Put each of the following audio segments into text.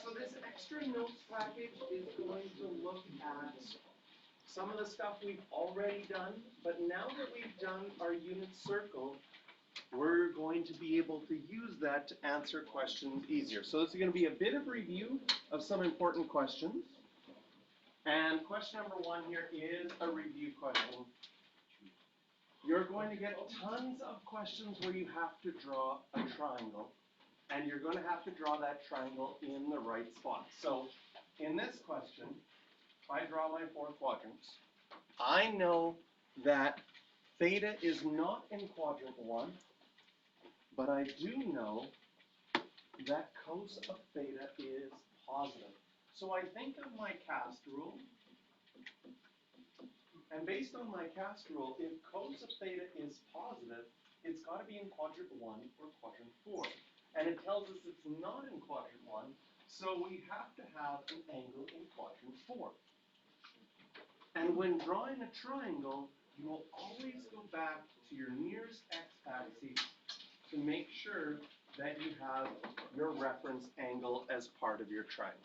So this extra notes package is going to look at some of the stuff we've already done, but now that we've done our unit circle, we're going to be able to use that to answer questions easier. So this is going to be a bit of review of some important questions. And question number 1 here is a review question. You're going to get tons of questions where you have to draw a triangle, and you're going to have to draw that triangle in the right spot. So in this question, if I draw my 4 quadrants, I know that theta is not in quadrant 1, but I do know that cos of theta is positive. So I think of my cast rule, and based on my cast rule, if cos of theta is positive, it's got to be in quadrant 1 or quadrant 4. And it tells us it's not in quadrant 1, so we have to have an angle in quadrant 4. And when drawing a triangle, you will always go back to your nearest x-axis to make sure that you have your reference angle as part of your triangle.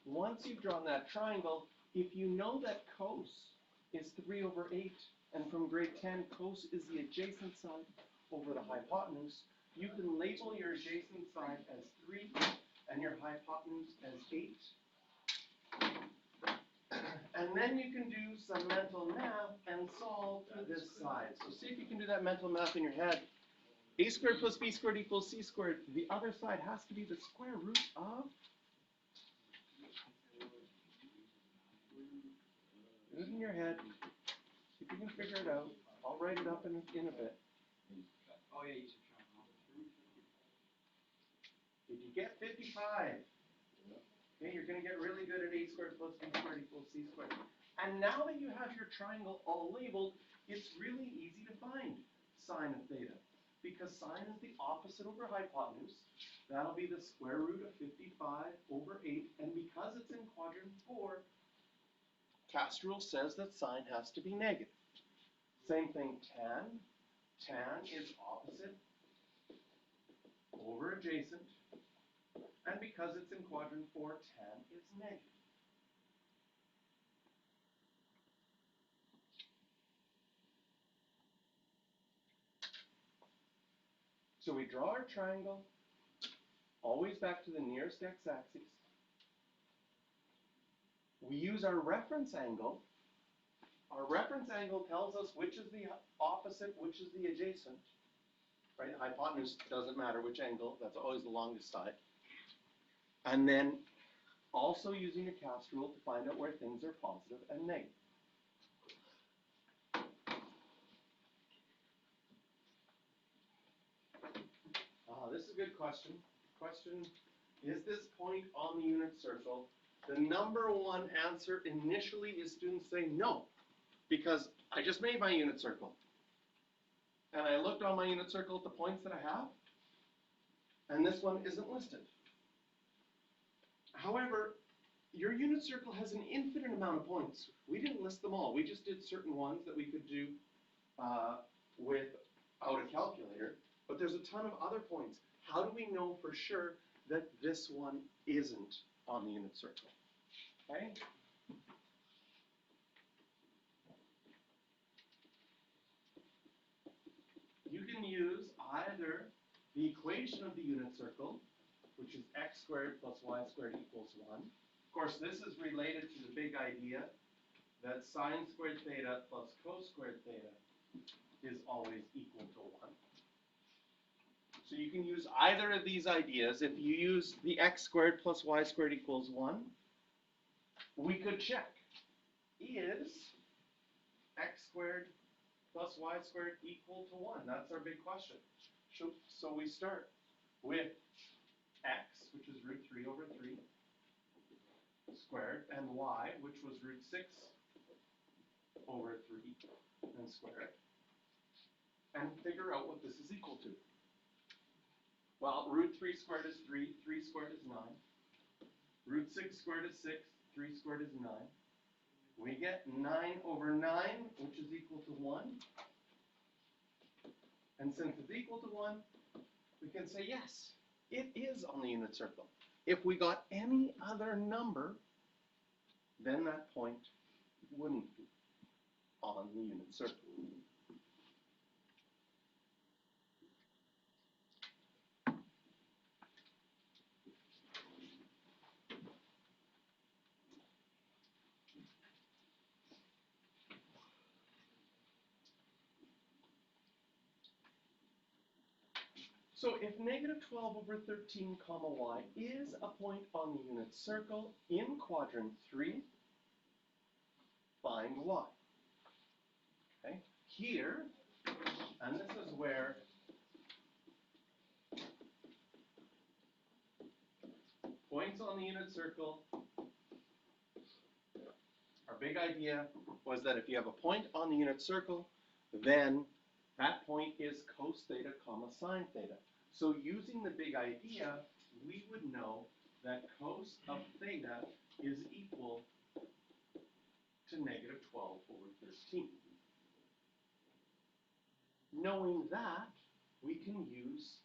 Once you've drawn that triangle, if you know that cos is 3 over 8, and from grade 10, cos is the adjacent side over the hypotenuse, you can label your adjacent side as 3 and your hypotenuse as 8. And then you can do some mental math and solve to this side. So see if you can do that mental math in your head. A squared plus b squared equals c squared. The other side has to be the square root of. Do it in your head. See if you can figure it out. I'll write it up in a bit. Oh, yeah, you If you get 55, okay, you're going to get really good at a squared plus b squared equals c squared. And now that you have your triangle all labeled, it's really easy to find sine of theta. Because sine is the opposite over hypotenuse. That'll be the square root of 55 over 8. And because it's in quadrant 4, cast rule says that sine has to be negative. Same thing, tan. Tan is opposite over adjacent. And because it's in quadrant 4, tan is negative. So we draw our triangle, always back to the nearest x-axis. We use our reference angle. Our reference angle tells us which is the opposite, which is the adjacent. Right? The hypotenuse doesn't matter which angle, that's always the longest side. And then also using a cast rule to find out where things are positive and negative. This is a good question. Question, is this point on the unit circle? The number 1 answer initially is students say no, because I just made my unit circle. And I looked on my unit circle at the points that I have, and this one isn't listed. However, your unit circle has an infinite amount of points. We didn't list them all. We just did certain ones that we could do without a calculator. But there's a ton of other points. How do we know for sure that this one isn't on the unit circle? Okay? You can use either the equation of the unit circle, which is x squared plus y squared equals 1. Of course, this is related to the big idea that sine squared theta plus cos squared theta is always equal to 1. So you can use either of these ideas. If you use the x squared plus y squared equals 1, we could check, is x squared plus y squared equal to 1? That's our big question. So we start with x, which is root 3 over 3 squared, and y, which was root 6 over 3 and squared, and figure out what this is equal to. Well, root 3 squared is 3, 3 squared is 9. Root 6 squared is 6, 3 squared is 9. We get 9 over 9, which is equal to 1. And since it's equal to 1, we can say, yes, it is on the unit circle. If we got any other number, then that point wouldn't be on the unit circle. So if negative 12 over 13 comma y is a point on the unit circle in quadrant 3, find y. Okay, here, and this is where points on the unit circle, our big idea was that if you have a point on the unit circle, then that point is cos theta comma sine theta. So using the big idea, we would know that cos of theta is equal to negative 12 over 13. Knowing that, we can use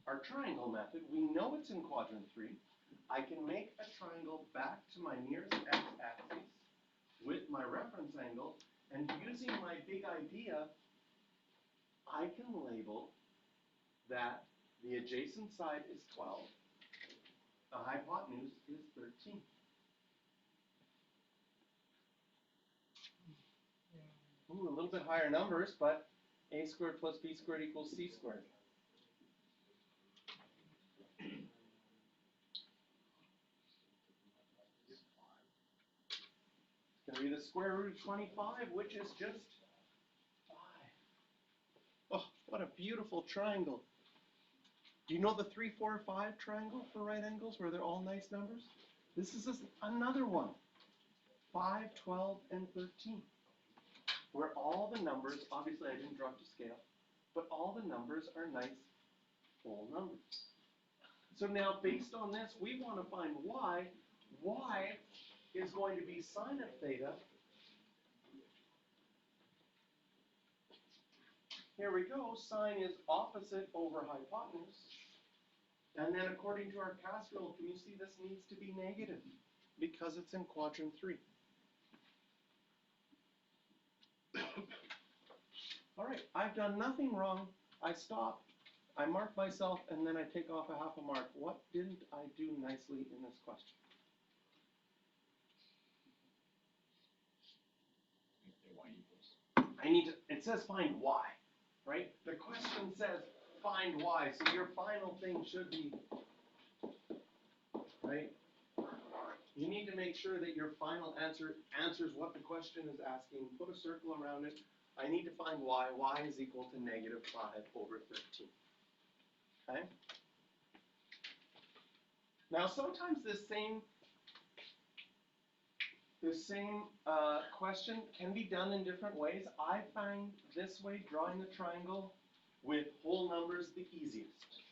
our triangle method. We know it's in quadrant 3. I can make a triangle back to my nearest x-axis with my reference angle, and using my big idea, I can label that the adjacent side is 12, the hypotenuse is 13. Ooh, a little bit higher numbers, but a squared plus b squared equals c squared. It's going to be the square root of 25, which is just 5. Oh, what a beautiful triangle. Do you know the 3, 4, 5 triangle for right angles where they're all nice numbers? This is another one. 5, 12, and 13. Where all the numbers, obviously I didn't draw to scale, but all the numbers are nice whole numbers. So now based on this, we want to find y. Y is going to be sine of theta. Here we go, sine is opposite over hypotenuse. And then according to our cast rule, can you see this needs to be negative? Because it's in quadrant 3. All right, I've done nothing wrong. I stop, I mark myself, and then I take off a half a mark. What didn't I do nicely in this question? I need to, it says find y, right? The question says find y, so your final thing should be, right? You need to make sure that your final answer answers what the question is asking. Put a circle around it. I need to find y. Y is equal to negative 5 over 13. Okay? Now sometimes this same question can be done in different ways. I find this way, drawing the triangle with whole numbers, the easiest.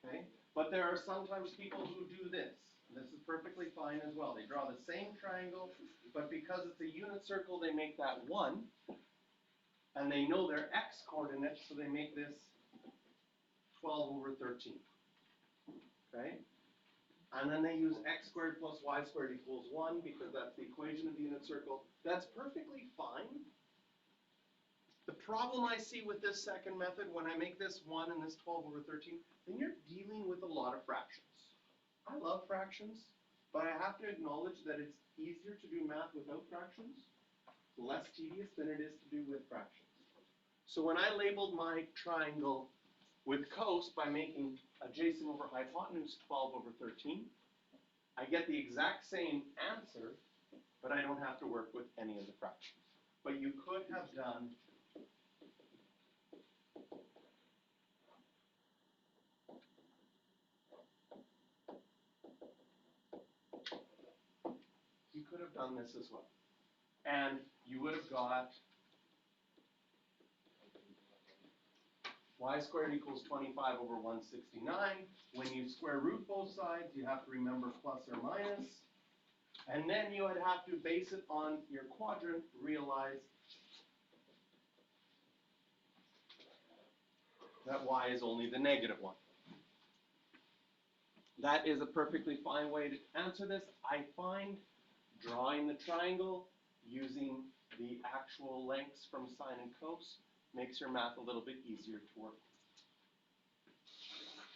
Okay? But there are sometimes people who do this. This is perfectly fine as well. They draw the same triangle, but because it's a unit circle, they make that 1. And they know their x coordinates, so they make this 12 over 13. Okay? And then they use x squared plus y squared equals 1 because that's the equation of the unit circle. That's perfectly fine. The problem I see with this second method, when I make this 1 and this 12 over 13, then you're dealing with a lot of fractions. I love fractions, but I have to acknowledge that it's easier to do math without fractions, less tedious than it is to do with fractions. So when I labeled my triangle with cos by making adjacent over hypotenuse 12 over 13, I get the exact same answer, but I don't have to work with any of the fractions. But you could have done this as well. And you would have got y squared equals 25 over 169. When you square root both sides, you have to remember plus or minus. And then you would have to base it on your quadrant, realize that y is only the negative one. That is a perfectly fine way to answer this. I find drawing the triangle using the actual lengths from sine and cos makes your math a little bit easier to work.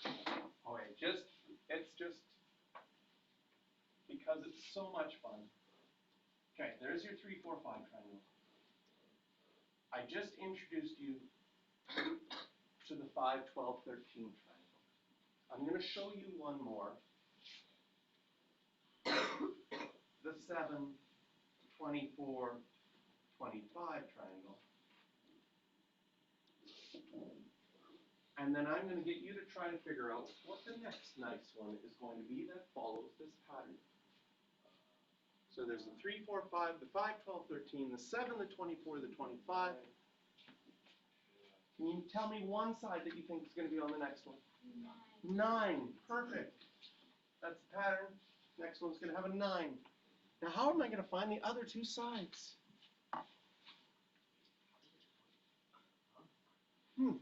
Okay, it's just because it's so much fun. Okay, there's your 3, 4, 5 triangle. I just introduced you to the 5, 12, 13 triangle. I'm going to show you one more. The 7, 24, 25 triangle. And then I'm going to get you to try to figure out what the next nice one is going to be that follows this pattern. So there's the 3, 4, 5, the 5, 12, 13, the 7, the 24, the 25. Can you tell me one side that you think is going to be on the next one? 9. Perfect. That's the pattern. Next one's going to have a 9. Now how am I going to find the other two sides? And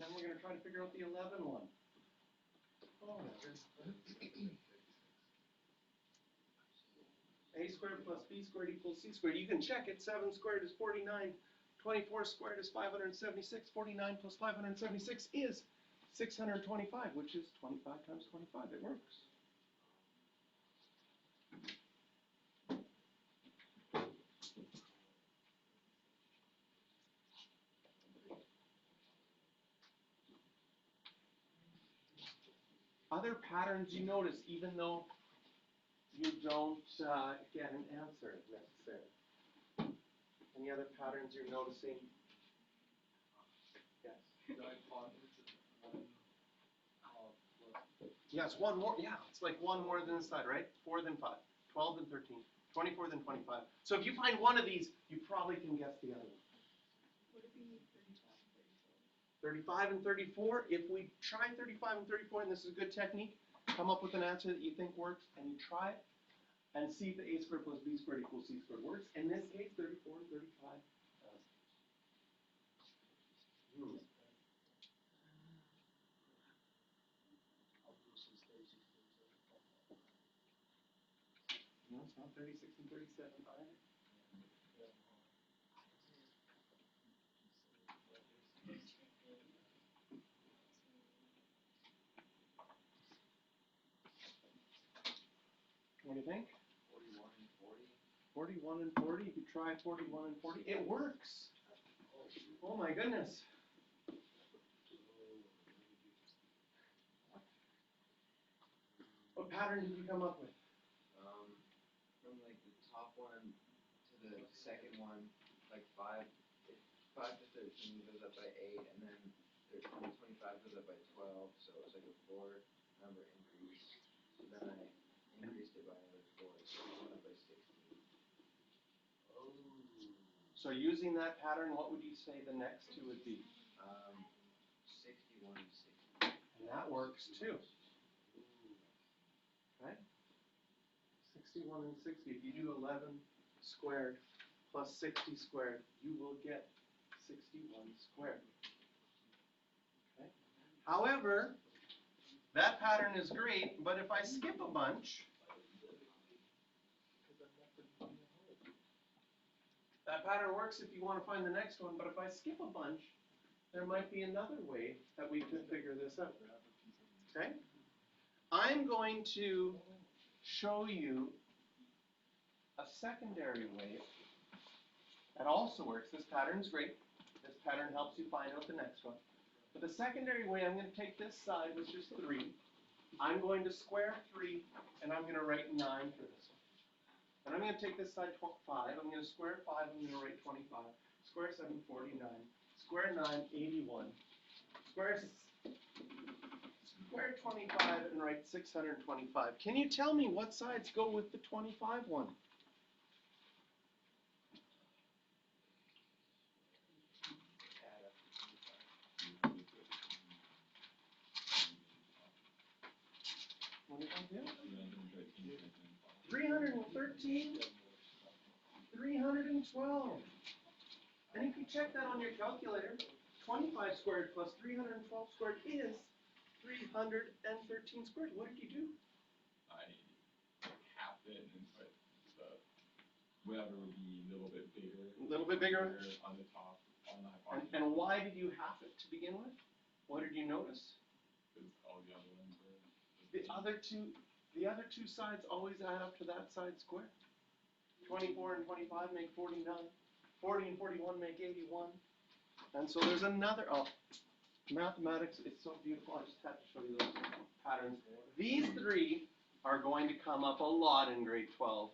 then we're going to try to figure out the 11 one. Oh, a squared plus b squared equals c squared. You can check it. 7 squared is 49. 24 squared is 576. 49 plus 576 is 625, which is 25 times 25. It works. Other patterns you notice, even though you don't get an answer necessarily. Any other patterns you're noticing? Yes. Yes, one more. Yeah, it's like one more than this side, right? 4 than 5, 12 than 13, 24 than 25. So if you find one of these, you probably can guess the other one. Would it be 35 35 and 34? and 34. If we try 35 and 34, and this is a good technique, come up with an answer that you think works, and you try it, and see if the a squared plus b squared equals c squared works. In this case, 34 and 35 does. No, it's not 36 and 37 either. What do you think? 41 and 40. 41 and 40. If you try 41 and 40, it works. Oh my goodness. What pattern did you come up with? From like the top one to the second one, like 5 to 13 goes up by 8, and then 13 to 25 goes up by 12, so it was like a 4 number increase. So then I increased it by another 4, so it went up by 16. Oh. So using that pattern, what would you say the next two would be? 61 and 60. And that works too. Okay? 61 and 60. If you do 11 squared plus 60 squared, you will get 61 squared. Okay? However, that pattern is great, but if I skip a bunch, that pattern works if you want to find the next one, but if I skip a bunch, there might be another way that we could figure this out. Okay? I'm going to show you a secondary way that also works. This pattern's great. This pattern helps you find out the next one. But the secondary way, I'm going to take this side, which is 3. I'm going to square 3, and I'm going to write 9 for this one. And I'm going to take this side 5. I'm going to square 5. I'm going to write 25. Square 7, 49. Square 9, 81. Square 25 and write 625. Can you tell me what sides go with the 25 one? What did I do? 313? 312. And if you check that on your calculator, 25 squared plus 312 squared is 313 squared. What did you do? I halved it and put the whatever would be a little bit bigger. A little bit bigger. On the top, on the And, hypotenuse. and why did you half it to begin with? What did you notice? Because all the other ones were. The other two sides always add up to that side square. 24 and 25 make 49. 40 and 41 make 81. And so there's another, mathematics is so beautiful. I just had to show you those patterns. These three are going to come up a lot in grade 12.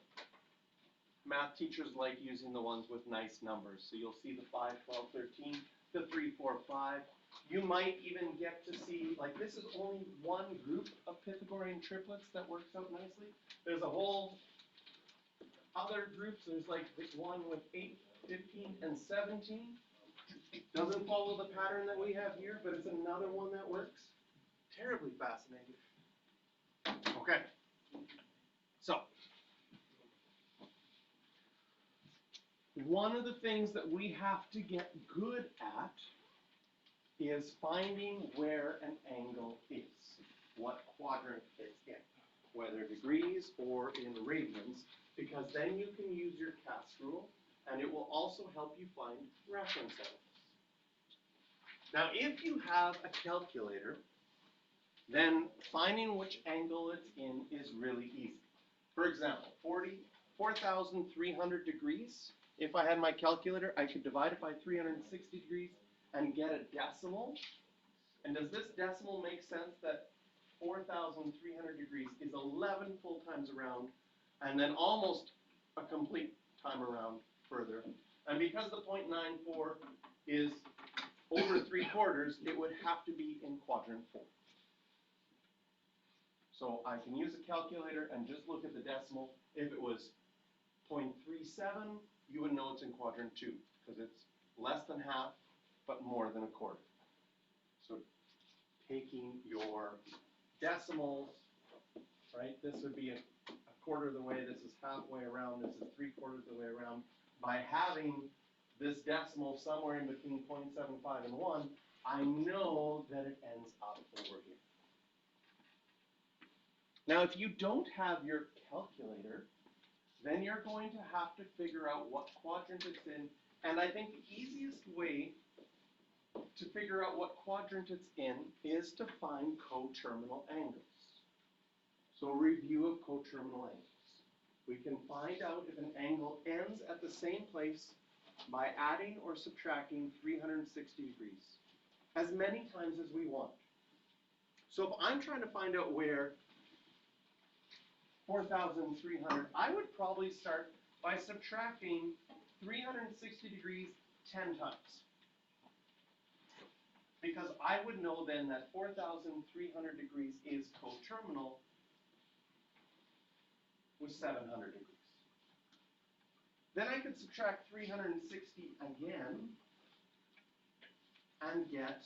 Math teachers like using the ones with nice numbers. So you'll see the 5, 12, 13, the 3, 4, 5. You might even get to see, like this is only one group of Pythagorean triplets that works out nicely. There's a whole other groups. There's like this one with 8, 15, and 17. Doesn't follow the pattern that we have here, but it's another one that works. Terribly fascinating. Okay. So, one of the things that we have to get good at is finding where an angle is, what quadrant it's in, whether degrees or in radians, because then you can use your CAS rule, and it will also help you find reference angles. Now, if you have a calculator, then finding which angle it's in is really easy. For example, 4,300 degrees. If I had my calculator, I could divide it by 360 degrees and get a decimal. And does this decimal make sense that 4,300 degrees is 11 full times around, and then almost a complete time around further? And because the 0.94 is over 3/4, it would have to be in quadrant 4. So I can use a calculator and just look at the decimal. If it was 0.37, you would know it's in quadrant 2, because it's less than half, but more than a quarter. So taking your decimals, right, this would be a quarter of the way, this is halfway around, this is 3/4 of the way around. By having this decimal somewhere in between 0.75 and 1, I know that it ends up over here. Now, if you don't have your calculator, then you're going to have to figure out what quadrant it's in. And I think the easiest way to figure out what quadrant it's in is to find coterminal angles. So a review of coterminal angles. We can find out if an angle ends at the same place by adding or subtracting 360 degrees as many times as we want. So if I'm trying to find out where 4,300, I would probably start by subtracting 360 degrees 10 times. Because I would know then that 4,300 degrees is coterminal with 700 degrees. Then I could subtract 360 again and get,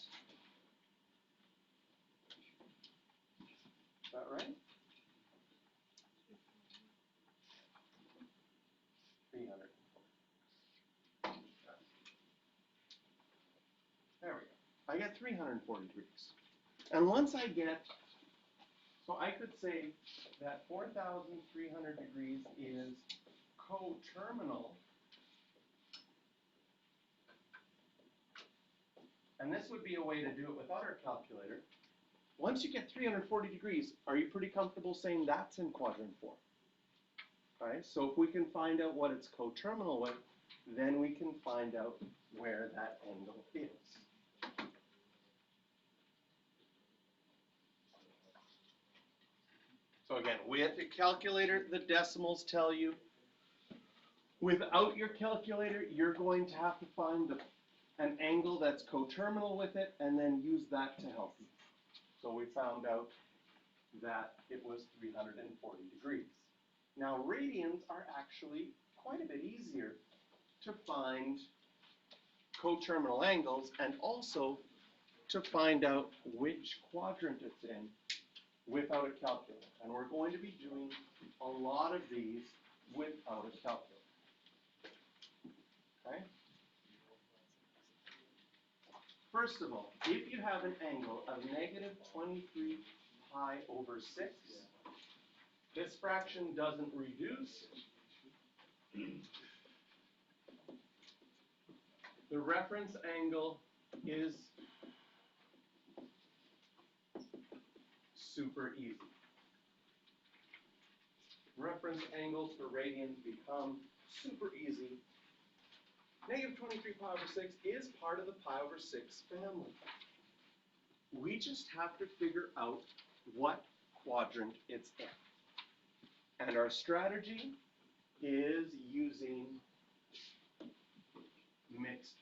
is that right? 300. There we go. I get 340 degrees. And once I get, so I could say that 4,300 degrees is coterminal, and this would be a way to do it without our calculator. Once you get 340 degrees, are you pretty comfortable saying that's in quadrant 4? All right, so if we can find out what it's coterminal with, then we can find out where that angle is. So again, with your calculator, the decimals tell you. Without your calculator, you're going to have to find an angle that's coterminal with it and then use that to help you. So we found out that it was 340 degrees. Now radians are actually quite a bit easier to find coterminal angles and also to find out which quadrant it's in without a calculator. And we're going to be doing a lot of these without a calculator. okay? First of all, if you have an angle of negative 23 pi over 6, this fraction doesn't reduce. The reference angle is super easy. Reference angles for radians become super easy. Negative 23 pi over 6 is part of the pi over 6 family. We just have to figure out what quadrant it's in. And our strategy is using mixed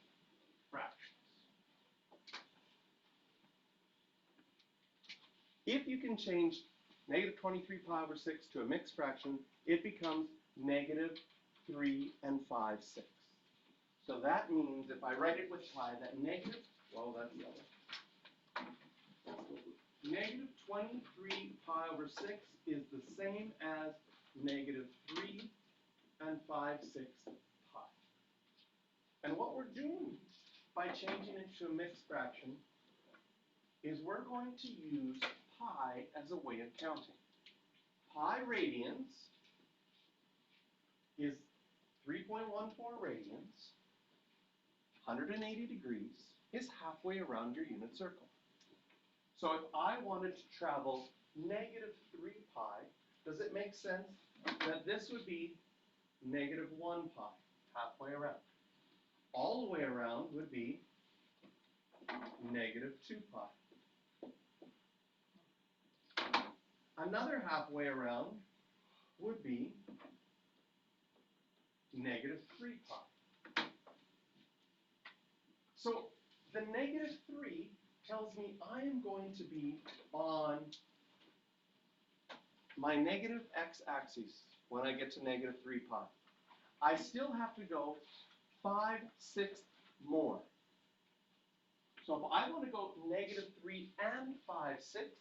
fractions. If you can change negative 23 pi over 6 to a mixed fraction, it becomes negative 3 and 5/6. So that means if I write it with pi, that negative, well, that's yellow. Negative 23 pi over 6 is the same as negative 3 and 5/6 pi. And what we're doing by changing it to a mixed fraction is we're going to use pi as a way of counting. Pi radians is 3.14 radians, 180 degrees, is halfway around your unit circle. So if I wanted to travel negative 3 pi, does it make sense that this would be negative 1 pi, halfway around? All the way around would be negative 2 pi. Another halfway around would be negative 3 pi. So the negative 3 tells me I am going to be on my negative x-axis when I get to negative 3 pi. I still have to go 5/6 more. So if I want to go negative 3 and 5/6,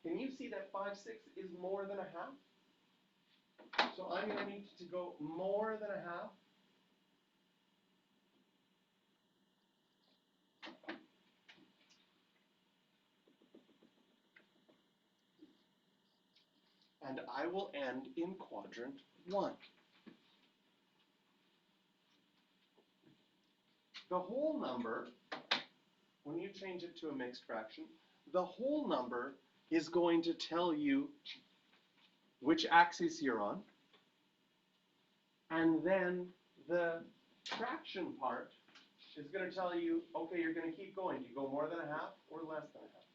can you see that 5/6 is more than a half? So I'm going to need to go more than a half. And I will end in quadrant 1. The whole number, when you change it to a mixed fraction, the whole number is going to tell you which axis you're on. And then the fraction part is going to tell you, okay, you're going to keep going. Do you go more than a half or less than a half?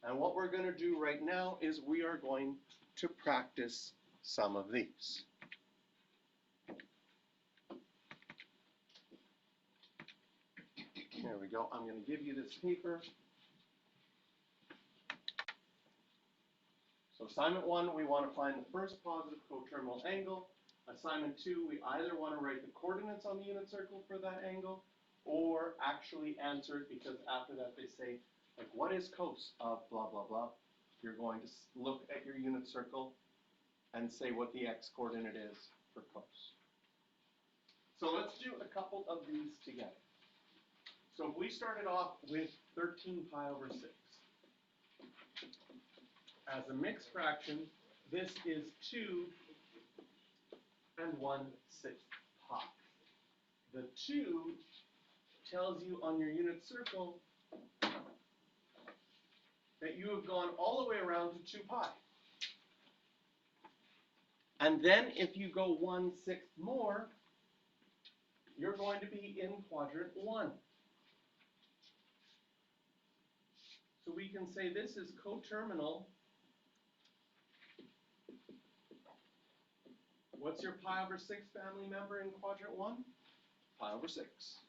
And what we're going to do right now is we are going to practice some of these. There we go. I'm going to give you this paper. So assignment 1, we want to find the first positive coterminal angle. Assignment 2, we either want to write the coordinates on the unit circle for that angle, or actually answer it, because after that they say, like, what is cos of blah, blah, blah? You're going to look at your unit circle and say what the x coordinate is for cos. So let's do a couple of these together. So if we started off with 13 pi over 6. As a mixed fraction, this is 2 and 1/6 pi. The 2 tells you on your unit circle that you have gone all the way around to 2 pi. And then if you go 1/6 more, you're going to be in quadrant 1. So we can say this is coterminal. What's your pi over 6 family member in quadrant 1? Pi over 6.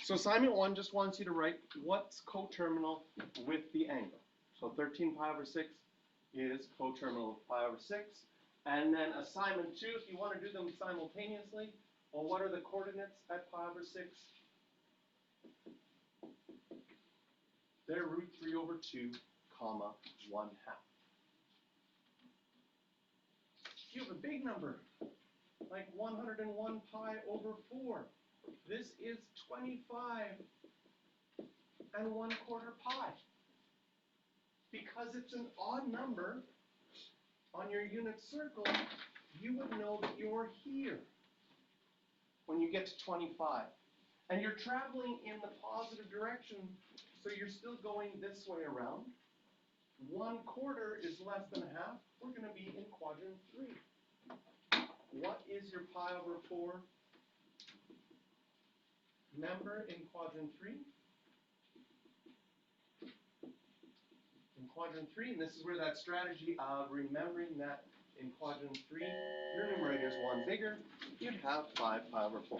So assignment 1 just wants you to write what's coterminal with the angle. So 13 pi over 6 is coterminal with pi over 6. And then assignment 2, if you want to do them simultaneously, well, what are the coordinates at pi over 6? They're root 3 over 2, comma, 1/2. You have a big number. like 101 pi over 4. This is 25 and 1/4 pi. Because it's an odd number on your unit circle, you would know that you're here when you get to 25. And you're traveling in the positive direction, so you're still going this way around. 1/4 is less than half. We're going to be in quadrant 3. What is your pi over 4? Remember in quadrant 3? In quadrant 3, and this is where that strategy of remembering that in quadrant 3, your numerator is 1 bigger, you'd have 5 pi over 4.